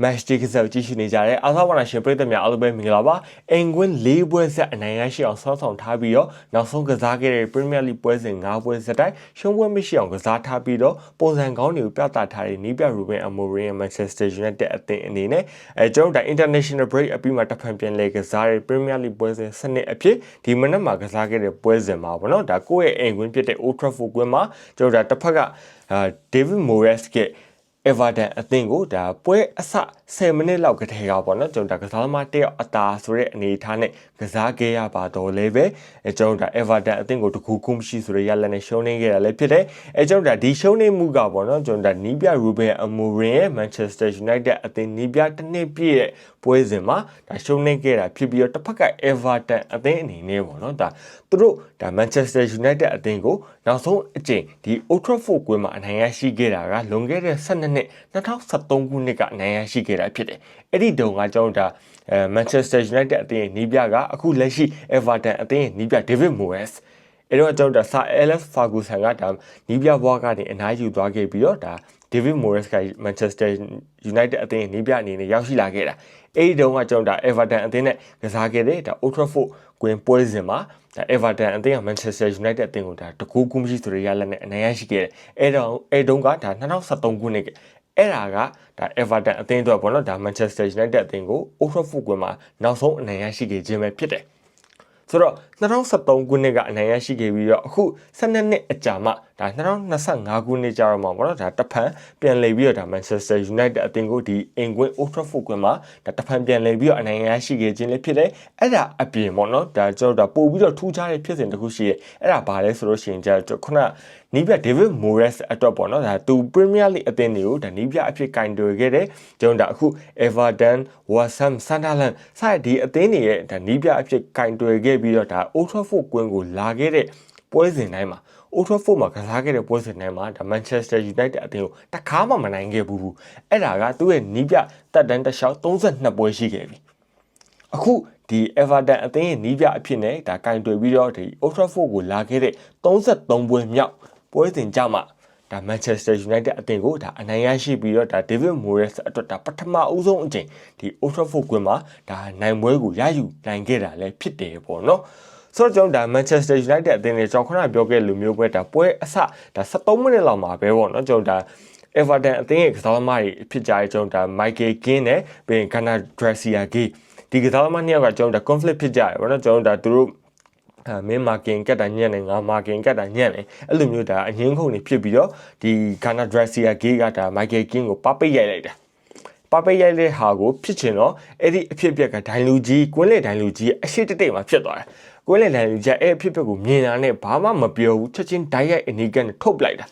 match ဒီကစားကြည့်ရှုနေကြတဲ့အားကစားဝါရှင်ပရိသတ်များအားလုံးပဲမင်္ဂလာပါအင်ကွင်း၄ပွဲဆက်အနိုင်ရရှိအောင်ဆောင်းဆောင်ထားပြီးတော့နောက်ဆုံးကစားခဲ့တဲ့ Premier League ပွဲစဉ်၅ပွဲဆက်တိုင်းရှုံးပွဲမရှိအောင်ကစားထားပြီးတော့ပုံစံကောင်းတွေကိုပြသထားတဲ့နီးပြ Ruben Amorim ရဲ့ Manchester United အသင်းအနေနဲ့ကျွန်တော်တို့ International Break အပြီးမှာတစ်ဖန်ပြန်လဲကစားတဲ့ Premier League ပွဲစဉ်စနစ်အဖြစ်ဒီမနက်မှာကစားခဲ့တဲ့ပွဲစဉ်မှာပေါ့နော်ဒါကိုယ့်ရဲ့အင်ကွင်းဖြစ်တဲ့ Old Trafford ကွင်းမှာကျွန်တော်တို့တစ်ဖက်ကDavid Moyes ကEverton အသင်းကိုဒါပွဲအစ10မိနစ်လောက်ကတည်းကပေါ့နော်ကျွန်တော်ဒါကစားသမားတယောက်အသာဆိုတဲ့အနေအထားနဲ့ကစားခဲ့ရပါတော့လေပဲကျွန်တော်ဒါ Everton အသင်းကိုတကူကူမရှိဆိုရရလက်နဲ့ရှုံးနေခဲ့တာလည်းဖြစ်တယ်ကျွန်တော်ဒါဒီရှုံးနေမှုကပေါ့နော်ကျွန်တော်ဒါနီးပြ Ruben Amorim ရဲ့ Manchester United အသင်းနီးပြတစ်နှစ်ပြည့်ရဲ့ပွဲစဉ်မှာဒါရှုံးနေခဲ့တာဖြစ်ပြီးတော့တစ်ဖက်က Everton အသင်းအနေနဲ့ပေါ့နော်ဒါသူတို့ဒါ Manchester United အသင်းကိုနောက်ဆုံးအကြိမ်ဒီ Old Trafford ကွင်းမှာအနိုင်ရရှိခဲ့တာကလွန်ခဲ့တဲ့12နှစ်2013ခုနှစ်ကအနိုင်ရရှိခဲ့တာဖြစ်တယ်။အဲ့ဒီတုန်းကကျွန်တော်ဒါManchester United အသင်းရဲ့နီးပြကအခုလက်ရှိ Everton အသင်းရဲ့နီးပြ David Moyes အဲ့တော့ကျွန်တော်ဒါ Sir Alex Ferguson ကဒါနီးပြဘွားကနေအနားယူသွားခဲ့ပြီးတော့ဒါ David Moyes က Manchester United အသင်းရဲ့နီးပြအနေနဲ့ရောက်ရှိလာခဲ့တာ။အဲ့ဒီတုန်းကကျွန်တော်ဒါ Everton အသင်းနဲ့ကစားခဲ့တဲ့ဒါ Old Trafford ကွင်းပွဲစဉ်မှာဒါ Everton အသင်းက Manchester United အသင်းကိုဒါတကူကူမရှိဆိုရရလက်နဲ့အနိုင်ရရှိခဲ့တယ်။အဲ့တုန်းကဒါ2013ခုနှစ်အဲ့ဒါကဒါ Everton အသင်းအတွက်ပေါ့နော်ဒါ Manchester United အသင်းကို Old Trafford ကွင်းမှာနောက်ဆုံးအနိုင်ရရှိခဲ့ခြင်းပဲဖြစ်တယ်ဆိုတော့2013ခုနှစ်ကအနိုင်ရရှိခဲ့ပြီးတော့အခု12နှစ်အကြာမှဒါ2025ခုနှစ်ကြာတော့မှာပေါ့နော်ဒါတဖန်ပြန်လည်ပြီးတော့ဒါ Manchester United အသင်းကိုဒီအင်ကွင်း Old Trafford ကွင်းမှာဒါတဖန်ပြန်လည်ပြီးတော့အနိုင်ရရှိခဲ့ခြင်းလည်းဖြစ်တယ်အဲ့ဒါအပြင်ပေါ့နော်ဒါကျွန်တော်ဒါပို့ပြီးတော့ထူးခြားတဲ့ဖြစ်စဉ်တစ်ခုရှိရဲ့အဲ့ဒါဘာလဲဆိုလို့ရှိရင်ကျတော့ခုနနီးပြ David Moyes အတွက်ပေါ့နော်ဒါသူ Premier League အသင်းတွေကိုဒါနီးပြအဖြစ်ကင်တွယ်ခဲ့တဲ့ကျွန်တော်ဒါအခု Everton, West Ham, Sunderland စတဲ့ဒီအသင်းတွေရဲ့ဒါနီးပြအဖြစ်ကင်တွယ်ခဲ့ပြီးတော့ဒါ Old Trafford ကွင်းကိုလာခဲ့တဲ့ပွဲစဉ်တိုင်းမှာ Old Trafford မှာကစားခဲ့တဲ့ပွဲစဉ်တိုင်းမှာဒါ Manchester United အသင်းကိုတခါမှမနိုင်ခဲ့ဘူးအဲ့ဒါကသူ့ရဲ့နီးပြတက်တန်းတစ်လျှောက်32ပွဲရှိခဲ့ပြီအခုဒီ Everton အသင်းရဲ့နီးပြအဖြစ်နဲ့ဒါကင်တွယ်ပြီးတော့ဒီ Old Trafford ကိုလာခဲ့တဲ့33ပွဲမြောက်ပွဲစဉ်ကြမှာဒါ Manchester United အသင်းကိုဒါအနိုင်ရရှိပြီးတော့ဒါ David Moyes အတွက်ဒါပထမအဦးဆုံးအကြိမ်ဒီ Old Trafford ကွင်းမှာဒါနိုင်ပွဲကိုရယူနိုင်ခဲ့တာလည်းဖြစ်တယ်ပေါ့နော်ဆိုတော့ကျွန်တော်ဒါ Manchester United အသင်းနဲ့ကျွန်တော်ခုနပြောခဲ့လူမျိုးပဲဒါပွဲအစဒါ73မိနစ်လောက်မှာပဲပေါ့နော်ကျွန်တော်ဒါ Everton အသင်းရဲ့ကစားသမားတွေဖြစ်ကြတဲ့ကျွန်တော်ဒါ Michael Keane နဲ့ပြီးရင် Ghana Gracia Gay ဒီကစားသမားနှစ်ယောက်ကကျွန်တော်ဒါ conflict ဖြစ်ကြတယ်ပေါ့နော်ကျွန်တော်ဒါသူတို့မင်းမာကင်ကတ်တာညံ့နေငါမာကင်ကတ်တာညံ့နေအဲ့လိုမျိုးဒါအငင်းခုန်နေဖြစ်ပြီးတော့ဒီ Ghana Gracia Gay ကဒါ Michael Keane ကိုပပိတ်ရိုက်လိုက်တာပပိတ်ရိုက်တဲ့ဟာကိုဖြစ်ချင်တော့အဲ့ဒီအဖြစ်ပြက်ကဒိုင်လူကြီးကွင်းလေဒိုင်လူကြီးအရှိတိတ်မှာဖြစ်သွားတယ်ကွင်းလေဒိုင်လူကြီးအဲ့အဖြစ်ပြက်ကိုမြင်တာနဲ့ဘာမှမပြောဘူးချက်ချင်းဓာတ်ရိုက်အနေနဲ့ထုတ်ပလိုက်တာ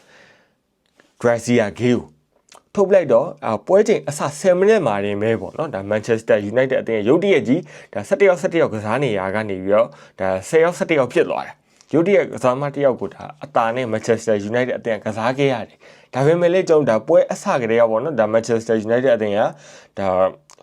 Gracia Gay ကိုထုတ်လိုက်တော့ပွဲချိန်အစ10မိနစ်မှာတင်ပဲပေါ့နော်ဒါ Manchester United အသင်းရဲ့ရုတ်တရက်ကြီးဒါ17ယောက်ကစားနေရကနေပြီးတော့ဒါ10ယောက်17ယောက်ဖြစ်သွားတယ်ရုတ်တရက်ကစားမတစ်ယောက်ကိုဒါအတာနဲ့ Manchester United အသင်းကစားခဲ့ရတယ်ဒါပေမဲ့လည်းကျွန်တော်ဒါပွဲအစကတည်းကပေါ့နော်ဒါ Manchester United အသင်းကဒါ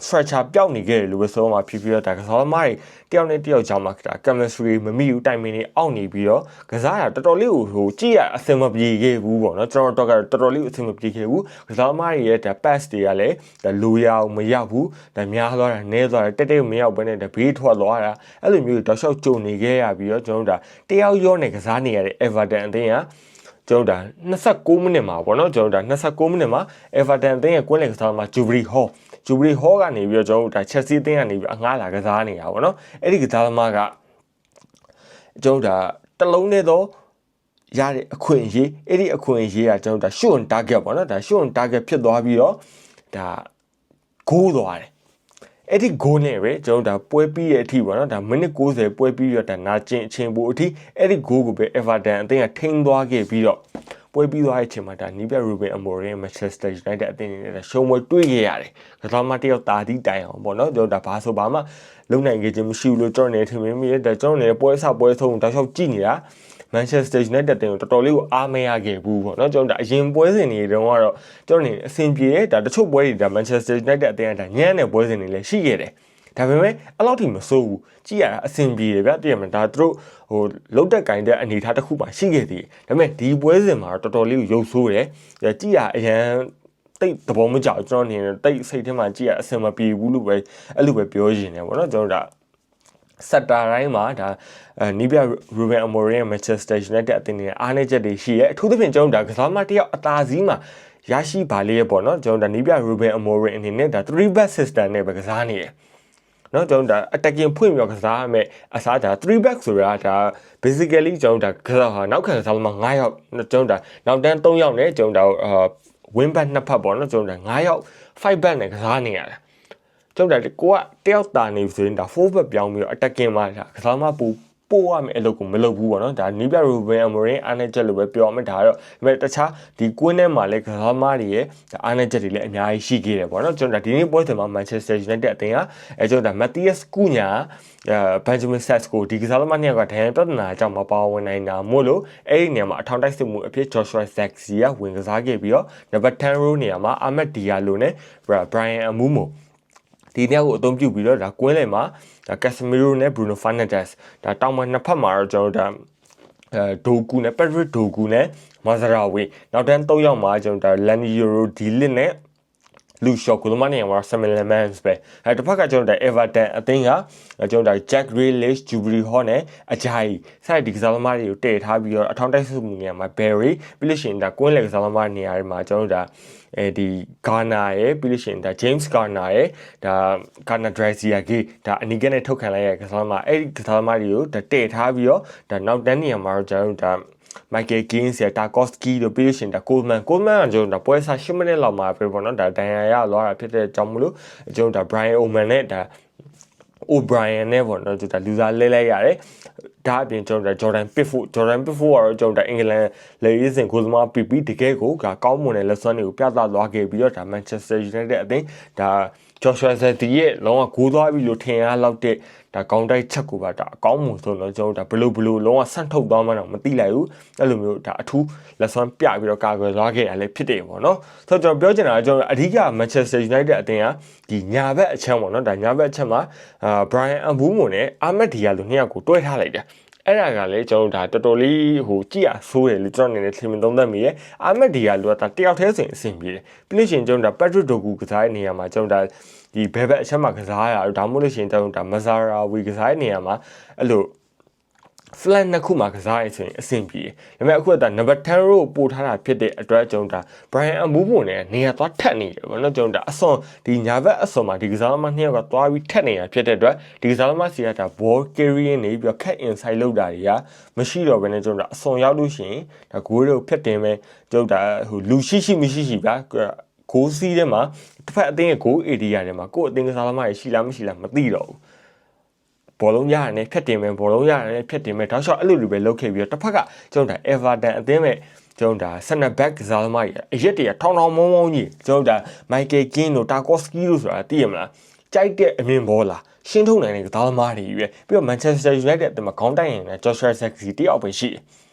structure ပျောက်နေခဲ့တယ်လို့ပဲဆိုမှဖြစ်ပြီးတော့ဒါကစားသမားတွေတယောက်နဲ့တယောက်ကြားမှာဒါ chemistry မမိဘူးတိုင်ပင်တွေအောက်နေပြီးတော့ကစားတာတော်တော်လေးကိုကြည့်ရအဆင်မပြေခဲ့ဘူးပေါ့နော်ကျွန်တော်တော့တော်တော်လေးအဆင်မပြေခဲ့ဘူးကစားသမားတွေရဲ့ဒါ pass တွေကလည်းဒါလိုရအောင်မရောက်ဘူးဒါများသွားတာနည်းသွားတာတက်တက်မရောက်ဘဲနဲ့ဒါဘေးထွက်သွားတာအဲ့လိုမျိုးတောက်လျှောက်ကြုံနေခဲ့ရပြီးတော့ကျွန်တော်ဒါတယောက်ရောနဲ့ကစားနေရတဲ့ Everton အသင်းကကျွန်တော်ဒါ29မိနစ်မှာပေါ့နော်ကျွန်တော်ဒါ29မိနစ်မှာ Everton အသင်းရဲ့ကွင်းလယ်ကစားသမား Jubilee Hall ကနေပြီးတော့ကျွန်တော်ဒါ Chelsea အသင်းကနေပြီးအငှားလာကစားနေတာပေါ့နော်အဲ့ဒီကစားသမားကကျွန်တော်ဒါတလုံးနဲ့တော့ရတဲ့အခွင့်အရေးအဲ့ဒီအခွင့်အရေးကကျွန်တော်ဒါ shot on target ပေါ့နော်ဒါ shot on target ဖြစ်သွားပြီးတော့ဒါဂိုးသွားတယ်အဲ့ဒီဂိုးနဲ့ပဲကျွန်တော်ဒါပွဲပြီးရဲ့အထိပေါ့နော်ဒါမိနစ်60ပွဲပြီးတော့ဒါနာကျင်အချိန်ပိုအထိအဲ့ဒီဂိုးကိုပဲ Everton အသင်းကထိန်းသွားခဲ့ပြီးတော့ပွဲပြီးသွားတဲ့အချိန်မှာဒါနီးပြ Ruben Amorim Manchester United အသင်းနဲ့ရှုံးပွဲတွေ့ခဲ့ရတယ်ကစားမတစ်ယောက်တာတီးတိုင်အောင်ပေါ့နော်ကျွန်တော်ဒါဘာဆိုဘာမှလုံနိုင်ခဲ့ခြင်းမရှိဘူးလို့ကျွန်တော်နေထင်မိတယ်ဒါကျွန်တော်နေပွဲအစပွဲဆုံးတောက်လျှောက်ကြည့်နေတာManchester United တင်ကိုတော်တော်လေးကိုအားမရခဲ့ဘူးပေါ့နော်ကျွန်တော်ဒါအရင်ပွဲစဉ်တွေတုန်းကတော့ကျွန်တော်နေအဆင်ပြေတယ်ဒါတချို့ပွဲတွေဒါ Manchester United အသင်းကဒါညံ့တဲ့ပွဲစဉ်တွေလည်းရှိခဲ့တယ်ဒါပေမဲ့အဲ့လောက်ထိမစိုးဘူးကြည့်ရတာအဆင်ပြေတယ်ဗျတကယ်မှဒါသူတို့ဟိုလုတ်တက်ကင်တဲ့အနေအထားတစ်ခုမှရှိခဲ့သေးတယ်ဒါပေမဲ့ဒီပွဲစဉ်မှာတော့တော်တော်လေးကိုရုပ်ဆိုးတယ်ကြည့်ရအရန် တိတ်သဘောမကျကျွန်တော်နေတိတ်စိတ်ထဲမှာကြည့်ရအဆင်မပြေဘူးလို့ပဲအဲ့လိုပဲပြောရင်းနေပေါ့နော်ကျွန်တော်ဒါစက်တာတိုင်းမှာဒါနီးပြ Ruben Amorim ရဲ့ Manchester United အသင်းနဲ့အားနည်းချက်တွေရှိရဲအထူးသဖြင့်ကျွန်တော်ဒါကစားမတယောက်အသာစီးမှာရရှိပါလေပေါ့နော်ကျွန်တော်ဒါနီးပြ Ruben Amorim အနေနဲ့ဒါ3 back system နဲ့ပဲကစားနေတယ်နော်ကျွန်တော်ဒါ attacking ဖွင့်ပြီးတော့ကစားရမယ်အစားဒါ3 back ဆိုတာဒါ basically ကျွန်တော်ဒါကစားဟာနောက်ခံကစားမှာ9ယောက်ကျွန်တော်ဒါနောက်တန်း3ယောက်နဲ့ကျွန်တော်ဒါ win back နှစ်ဖက်ပေါ့နော်ကျွန်တော်ဒါ9ယောက်5 back နဲ့ကစားနေရတယ်ကျွန်တော်ဒါကိုကတယောက်တာနေဆိုရင်ဒါ4 back ပြောင်းပြီးတော့ attacking မှာဒါကစားမပို့ရမယ်အလုပ်ကိုမလုပ်ဘူးပေါ့နော်ဒါနီးပြ Ruben Amorim အားနည်းချက်လို့ပဲပြောမယ်ဒါတော့ဒါပေမဲ့တခြားဒီကွင်းထဲမှာလည်းကစားမတွေရဲ့အားနည်းချက်တွေလည်းအများကြီးရှိခဲ့တယ်ပေါ့နော်ကျွန်တော်ဒါဒီနေ့ပွဲစဉ်မှာ Manchester United အသင်းကကျွန်တော်ဒါ Matthias Cunha Benjamin Sesko ဒီကစားသမားနှစ်ယောက်ကဒဏ်ရာပြဿနာကြောင့်မပါဝင်နိုင်တာမို့လို့အဲ့ဒီနေရာမှာအထောင်တိုက်စစ်မှုအဖြစ် Joshua Zirkzee ကဝင်ကစားခဲ့ပြီးတော့ number 10 row နေရာမှာ Amad Diallo နဲ့ Brian Mbeumoဒီတယောက်ကိုအသုံးပြုပြီးတော့ဒါကွင်းလယ်မှာဒါ Casemiro နဲ့ Bruno Fernandes ဒါတောင်မှနှစ်ဖက်မှာတော့ကျွန်တော်ဒါဒိုကူနဲ့ Patrick ဒိုကူနဲ့ Mazraoui နောက်တန်း3ယောက်မှာကျွန်တော်ဒါ Laniero Dilit နဲ့လူရှော့ကိုလိုမနေမှာ Samuel-Lemans ပဲတစ်ဖက်ကကျွန်တော်ဒါ Everton အသင်းကကျွန်တော်ဒါ Jack Grealish, Jubilee Hall နဲ့အဂျိုင်ဆိုင်ဒီကစားသမားတွေကိုတည်ထားပြီးတော့အထောင်တိုက်စုမှုနေရာမှာ Barry ပြီးလို့ရှိရင်ဒါကွင်းလယ်ကစားသမားနေရာတွေမှာကျွန်တော်ဒါဒီ Ghana ရဲ့ပြီးလို့ရှိရင်ဒါ James Garner ရဲ့ဒါ Ghana Drexler ကဒါအနီးကနေထုတ်ခံလိုက်ရတဲ့ကစားသမားအဲ့ဒီကစားသမားတွေကိုဒါတည်ထားပြီးတော့ဒါနောက်တန်းနေရာမှာကျွန်တော်ဒါMichael Keane ဆရာ Tarkowski တို့ပြီးလို့ရှိရင်ဒါ Coleman ကကျွန်တော်ဒါပွဲစား10မိနစ်လောက်မှာပဲပေါ့နော်ဒါဒဏ်ရာရသွားတာဖြစ်တဲ့ကြောင့်မလို့ကျွန်တော်ဒါ Brian Oman နဲ့ဒါ O'Brien နဲ့ပေါ့နော်ဒါလူစားလဲလဲရတယ်ဒါအပြင်ကျွန်တော်ဒါ Jordan Pickford ကတော့ကျွန်တော်ဒါအင်္ဂလန်လေရေးစဉ်ကိုသမား PP တကယ်ကိုကောင်းမွန်တဲ့လက်စွမ်းတွေကိုပြသသွားခဲ့ပြီးတော့ဒါ Manchester United အသင်းဒါ Joshua Zirkzee ရဲ့လုံးဝဂိုးသွားပြီလို့ထင်ရလောက်တဲ့ဒါကောင်းတိုက်ချက်ကိုပါဒါအကောင်းမှုဆိုတော့ကျွန်တော်ဒါဘလို့လုံးဝဆန့်ထုတ်သွားမှတော့မသိလိုက်ဘူးအဲ့လိုမျိုးဒါအထူးလက်စွမ်းပြပြီးတော့ကာကွယ်သွားခဲ့ရလဲဖြစ်တယ်ပေါ့နော်ဆိုတော့ကျွန်တော်ပြောချင်တာကကျွန်တော်အဓိက Manchester United အသင်းကဒီညာဘက်အချက်ပေါ့နော်ဒါညာဘက်အချက်မှာBrian Mbeumo နဲ့ Amad Diallo နှစ်ယောက်ကိုတွဲထားလိုက်တယ်အဲ့ဒါကလည်းကျွန်တော်ဒါတော်တော်လေးဟိုကြည့်ရဆိုးတယ်လို့ကျွန်တော်အနေနဲ့ထင်မြင်သုံးသပ်မိရဲ့Amad Diallo ကတယောက်တည်းဆိုရင်အဆင်ပြေတယ်ပြီးလို့ရှိရင်ကျွန်တော်ဒါ Patrick Dogu ကစားတဲ့နေရာမှာကျွန်တော်ဒါဒီဘယ်ဘက်အချက်မှာကစားရဒါမှမဟုတ်လို့ရှိရင်ကျွန်တော်ဒါ Mazraoui ကစားတဲ့နေရာမှာအဲ့လို flat နှစ်ခုမှာကစားရဆိုရင်အဆင်ပြေတယ်ဒါပေမဲ့အခုကဒါ number 10 row ပို့ထားတာဖြစ်တဲ့အတွက်ကျွန်တော်ဒါ Brian Mbeumo နဲ့နေရာသွားထက်နေတယ်ဗောနော်ကျွန်တော်ဒါအစွန်ဒီညာဘက်အစွန်မှာဒီကစားသမားနှစ်ယောက်ကသွားပြီးထက်နေတာဖြစ်တဲ့အတွက်ဒီကစားသမားစီကဒါ ball carrying နေပြီးတော့ cut inside လောက်တာတွေကမရှိတော့ဘဲနဲ့ကျွန်တော်ဒါအစွန်ရောက်လို့ရှိရင်ဒါဂိုးတွေကိုဖျက်တင်မယ်ကျွန်တော်ဒါဟိုလူရှိမရှိပါဂိုးစီးထဲမှာတစ်ဖက်အသင်းရဲ့ဂိုး area ထဲမှာကိုယ့်အသင်းကစားသမားတွေရှိလားမရှိလားမသိတော့ဘူးဘောလုံးရတယ်ဖြတ်တင်မယ်ဘောလုံးရတယ်ဖြတ်တင်မယ်တောက်လျှောက်အဲ့လိုလိုပဲလုပ်ခဲ့ပြီးတော့တစ်ဖက်ကကျွန်တော်ဒါ Everton အသင်းမဲ့ကျွန်တော်ဒါ center back ကစားသမားကြီးအရက်တည်းထောင်းမုံကြီးကျွန်တော်ဒါ Michael Keane တို့ Tarkowski တို့ဆိုတာသိရမလားကြိုက်တဲ့အမြင်ဘောလားရှင်းထုတ်နိုင်တဲ့ကစားသမားတွေကြီးပဲပြီးတော့ Manchester United အသင်းမှာခေါင်းတိုက်ရင်လည်း Joshua Zirkzee တယောက်ပဲရှိတယ်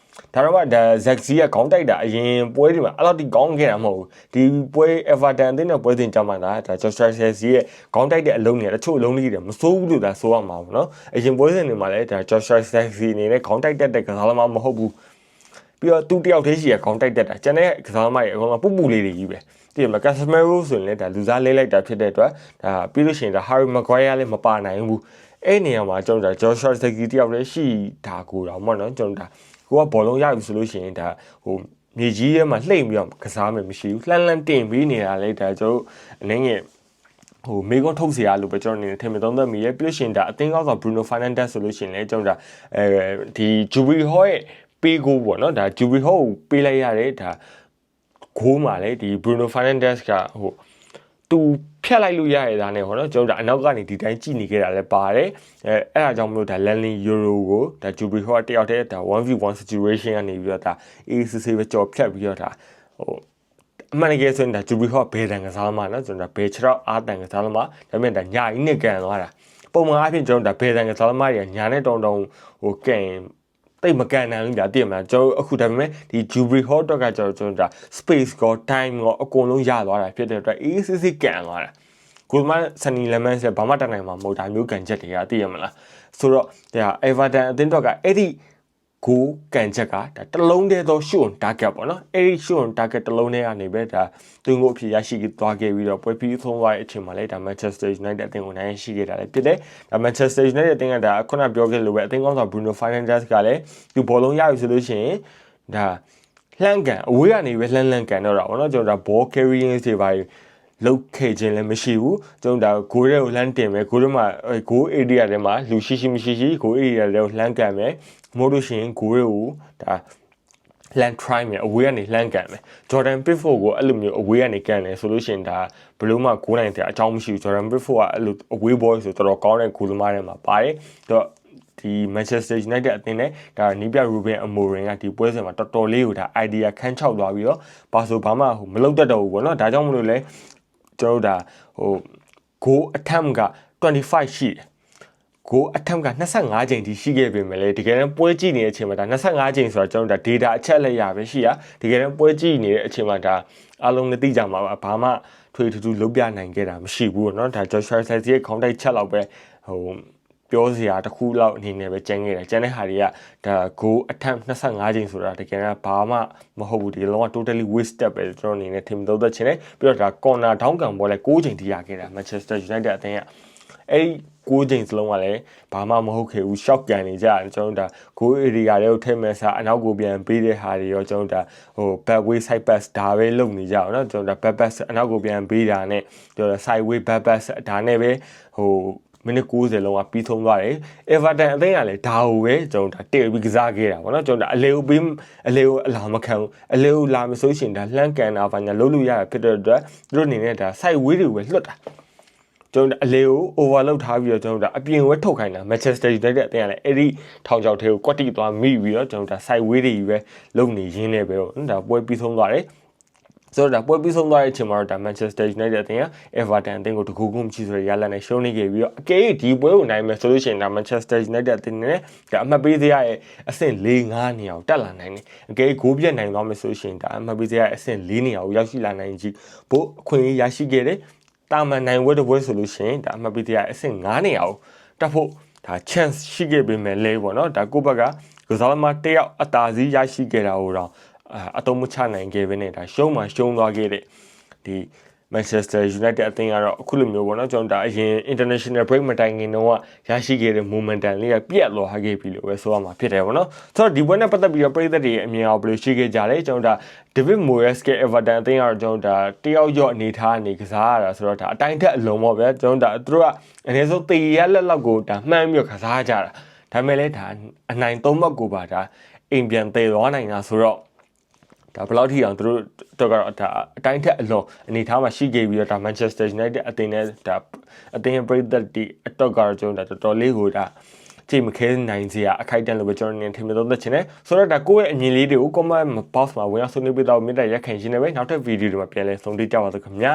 ဒါတော့မှဒါ Zirkzee ကခေါင်းတိုက်တာအရင်ပွဲတွေမှာအဲ့လောက်ထိကောင်းခဲ့တာမဟုတ်ဘူးဒီပွဲ Everton အသင်းနဲ့ပွဲစဉ်ကြမှာဒါ Joshua Zirkzee ရဲ့ခေါင်းတိုက်တဲ့အလုံးတွေတချို့အလုံးလေးတွေမစိုးဘူးလို့ဒါဆိုရမှာပေါ့နော်အရင်ပွဲစဉ်တွေမှာလည်းဒါ Joshua Zirkzee အနေနဲ့ခေါင်းတိုက်တတ်တဲ့ကစားသမားမဟုတ်ဘူးပြီးတော့သူတယောက်တည်းရှိရခေါင်းတိုက်တတ်တာကျန်တဲ့ကစားသမားတွေအကုန်လုံးပူလေးတွေကြီးပဲဒီမှာ Casemiro ဆိုရင်လည်းဒါလူစားလေးလိုက်တာဖြစ်တဲ့အတွက်ဒါပြီးလို့ရှိရင်ဒါ Harry Maguire လည်းမပါနိုင်ဘူးအဲ့နေရာမှာကျွန်တော်ဒါ Joshua Zirkzee တယောက်တည်းရှိတာကိုတော့မဟုတ်နော်ကျွန်တော်ဒါကိုကဘောလုံးရပြီဆိုလို့ရှိရင်ဒါဟိုမြေကြီးထဲမှာလှိမ့်ပြီးတော့ကစားမယ်မရှိဘူးလှမ်းတင်ပြီးနေတာလေဒါကျွန်တော်အနေငယ်ဟိုမေကွန်ထုတ်เสียရလို့ပဲကျွန်တော်အနေနဲ့ထင်မြင်သုံးသပ်မိရဲ့ပြီးလို့ရှိရင်ဒါအသင်းကောင်းဆောင် Bruno Fernandes ဆိုလို့ရှိရင်လည်းကျွန်တော်ဒါဒီ Jubilee Hall ရဲ့ပေးကိုပေါ့နော်ဒါ Jubilee Hall ကိုပေးလိုက်ရတယ်ဒါဂိုးမှာလေဒီ Bruno Fernandes ကဟိုသူဖြတ်လိုက်လို့ရရတာနဲ့ဟောနော်ကျွန်တော်ဒါအနောက်ကနေဒီတိုင်းကြည့်နေခဲ့တာလည်းပါတယ်အဲ့ဒါကြောင့်မလို့ဒါ Landing Euro ကိုဒါ Jubilee Hall တယောက်တည်းဒါ 1v1 situation ကနေပြီးတော့ဒါ ACC ပဲကြော်ဖြတ်ပြီးတော့ဒါဟိုအမှန်တကယ်ဆိုရင်ဒါ Jubilee Hall ဘယ်တန်ကစားမှာနော်ကျွန်တော်ဒါဘယ်ခြေတော့အားတန်ကစားမှာဒါပေမဲ့ဒါညာကြီးနဲ့ကန်သွားတာပုံမှန်အားဖြင့်ကျွန်တော်ဒါဘယ်တန်ကစားမှာတွေကညာနဲ့တုံဟိုကန်တိတ်မကန်နိုင်ဘူးဗျာတည်မလားကျွန်တော်အခုဒါပေမဲ့ဒီ Jubilee Hall တော့ကကျွန်တော်ဒါ space ကော time ကောအကုန်လုံးရသွားတာဖြစ်တဲ့အတွက် ACC ကန်သွားတာကိုယ်မှ Sunny Lemon ဆက်ဘာမှတတ်နိုင်မှာမဟုတ်ဒါမျိုးကန်ချက်တွေကသိရမလားဆိုတော့ဒါ Everton အသင်းတော့ကအဲ့ဒီ ကိုကန်ချက်ကဒါတလုံးတည်းသောရှုံ target ပေါ့နော်အဲ့ဒီရှုံ target တလုံးတည်းကနေပဲဒါသွင်းကိုအဖြစ်ရရှိသွားခဲ့ပြီးတော့ပွဲပြီးဆုံးသွားတဲ့အချိန်မှာလည်းဒါ Manchester United အသင်းကိုနိုင်ရှိခဲ့တာလည်းဖြစ်တယ်ဒါ Manchester United အသင်းကဒါခုနပြောခဲ့လို့ပဲအသင်းကောင်းဆောင် Bruno Fernandes ကလည်းသူဘောလုံးရပြီဆိုလို့ရှိရင်ဒါလှမ်းကန်အဝေးကနေပဲလှမ်းကန်တော့တာပေါ့နော်ကျွန်တော်ဒါ ball carrying တွေပါလောက်ခဲ့ခြင်းလည်းမရှိဘူးကျွန်တော်ဒါဂိုးတွေကိုလှမ်းတင်မယ်ဂိုးတွေမှာဂိုး area တွေမှာလူရှိမရှိဂိုး area တွေကိုလှမ်းကန်မယ်မို့လို့ရှိရင်ဂိုးတွေကိုဒါလှမ်း try မယ်အဝေးကနေလှမ်းကန်မယ် Jordan Pickford ကိုအဲ့လိုမျိုးအဝေးကနေကန်တယ်ဆိုလို့ရှိရင်ဒါဘယ်လို့မှဂိုးနိုင်တဲ့အကြောင်းမရှိဘူး Jordan Pickford ကအဲ့လိုအဝေး ball ဆိုတော်တော်ကောင်းတဲ့ဂိုးသမားတွေမှာပါတယ်တော့ဒီ Manchester United အသင်းနဲ့ဒါနီးပြ Ruben Amorim ကဒီပွဲစဉ်မှာတော်တော်လေးကိုဒါ idea ခန်းချောက်သွားပြီးတော့ဘာဆိုဘာမှမလုပ်တတ်တော့ဘူးပေါ့နော်ဒါကြောင့်မလို့လဲကျွန်တော်ဒါgoal attempt က25ရှိတယ်goal attempt က25ချိန်ထိရှိခဲ့ပေမဲ့လေတကယ်တမ်းပွဲကြည့်နေတဲ့အချိန်မှာဒါ25ချိန်ဆိုတော့ကျွန်တော်ဒါ data အချက်လက်ရပဲရှိရတကယ်တမ်းပွဲကြည့်နေတဲ့အချိန်မှာဒါအားလုံးလည်းသိကြမှာပါဘာမှထွေထူးထူးလုပ်ပြနိုင်ခဲ့တာမရှိဘူးเนาะဒါ Joshua Zirkzee ရဲ့ counter ချက်လောက်ပဲပြောစရာတစ်ခုလောက်အနေနဲ့ပဲကျန်ခဲ့တယ်ကျန်တဲ့ဟာတွေကဒါ goal attempt 25ချိန်ဆိုတာတကယ်တော့ဘာမှမဟုတ်ဘူးဒီလုံးဝ totally wasted ပဲကျွန်တော်အနေနဲ့ထင်သုံးသက်ချင်တယ်ပြီးတော့ဒါ corner ထောင်းကန်ဘောလဲ6ချိန်ထိရခဲ့တာ Manchester United အသင်းကအဲ့6ချိန်စလုံးကလည်းဘာမှမဟုတ်ခဲ့ဘူး shock ကန်နေကြတယ်ကျွန်တော်ဒါ goal area တွေကိုထည့်မဲ့စားအနောက်ကိုပြန်ပေးတဲ့ဟာတွေရောကျွန်တော်ဒါback way side pass ဒါပဲလုပ်နေကြအောင်เนาะကျွန်တော်ဒါ back pass အနောက်ကိုပြန်ပေးတာနဲ့ကျွန်တော် side way back pass ဒါနဲ့ပဲမိနစ်90လုံးကပြီးဆုံးသွားတယ် Everton အသင်းကလည်းဒါကိုပဲကျွန်တော်ဒါတည့်ပြီးကစားခဲ့တာဗောနော်ကျွန်တော်ဒါအလေကိုပြီးအလေကိုအလာမခံဘူးအလေကိုလာမဆိုရှင်ဒါလှမ်းကန်တာဘာညာလုံးလို့ရတာဖြစ်တဲ့အတွက်သူတို့အနေနဲ့ဒါ side way တွေပဲလွတ်တာကျွန်တော်အလေကို overload ထားပြီးတော့ကျွန်တော်ဒါအပြင်ဝဲထုတ်ခိုင်းတာ Manchester United အသင်းကလည်းအဲ့ဒီထောင်ချောက်ထဲကိုကွက်တိသွားမိပြီးတော့ကျွန်တော်ဒါ side way တွေပဲလုံနေရင်းနဲ့ပဲတော့ဒါပွဲပြီးဆုံးသွားတယ်ဆိုတော့ပွဲပြီးဆုံးသွားတဲ့အချိန်မှာတော့ Manchester United အသင်းက Everton အသင်းကိုတကူကူမရှိဆိုရရလနဲ့ရှုံးနေခဲ့ပြီးတော့အကယ်၍ဒီပွဲကိုနိုင်မယ်ဆိုလို့ရှိရင်ဒါ Manchester United အသင်းနဲ့ဒါအမှတ်ပေးစရာရဲ့အဆင့်4-5နေရာကိုတက်လာနိုင်တယ်အကယ်၍ဂိုးပြတ်နိုင်သွားမယ်ဆိုလို့ရှိရင်ဒါအမှတ်ပေးစရာရဲ့အဆင့်4နေရာကိုရောက်ရှိလာနိုင်ကြီးဘို့အခွင့်အရေးရရှိခဲ့တယ်တာမန်နိုင်ဝဲတစ်ပွဲဆိုလို့ရှိရင်ဒါအမှတ်ပေးစရာအဆင့်5နေရာကိုတက်ဖို့ဒါ chance ရှိခဲ့ပေမဲ့လဲပေါ့နော်ဒါကိုဘက်ကကစားသမားတစ်ယောက်အသာစီးရရှိခဲ့တာဟိုတော့အတုံးမချနိုင်ခဲ့ဘဲနဲ့ဒါရှုံးသွားခဲ့တဲ့ဒီ Manchester United အသင်းကတော့အခုလိုမျိုးပေါ့နော်ကျွန်တော်ဒါအရင် international break မတိုင်ခင်တော့ရရှိခဲ့တဲ့ momentum လေးကပြတ်သွားခဲ့ပြီလို့ပဲဆိုရမှာဖြစ်တယ်ပေါ့နော်ဆိုတော့ဒီပွဲနဲ့ပတ်သက်ပြီးတော့ပရိသတ်တွေအမြင်အောင်ဘယ်လိုရှိခဲ့ကြလဲကျွန်တော်ဒါ David Moyes ရဲ့ Everton အသင်းကတော့ကျွန်တော်ဒါတယောက်ရော့အနေထားအနေကစားရတာဆိုတော့ဒါအတိုင်းထက်အလုံးပေါ့ဗျာကျွန်တော်ဒါသူတို့ကအနည်းဆုံးတေရလက်လောက်ကိုဒါမှန်းပြီးကစားကြတာဒါပေမဲ့လည်းဒါအနိုင်3မှတ်ကိုပါဒါအိမ်ပြန်တည်သွားနိုင်တာဆိုတော့ဒါဘယ်လောက်ထိအောင်သူတို့တော့ကတော့ဒါအတိုင်းထက်အလွန်အနေထားမှာရှိခဲ့ပြီးတော့ဒါ Manchester United အသင်းနဲ့ဒါအသင်းရဲ့ပရိသတ်တီအတော့ကတော့ကျွန်တော်ဒါတော်တော်လေးကိုဒါကြည့်မခဲနိုင်စရာအခိုက်အတန့်လို့ပဲကျွန်တော်နေထင်မြင်သုံးသပ်ချင်တယ်ဆိုတော့ဒါကိုယ့်ရဲ့အမြင်လေးတွေကို comment box မှာဝင်အောင်ဆွေးနွေးပေးတော့မြတ်တဲ့ရက်ခံရှင်းနေပဲနောက်ထပ်ဗီဒီယိုတွေမှာပြန်လည်ဆုံတွေ့ကြပါစို့ခင်ဗျာ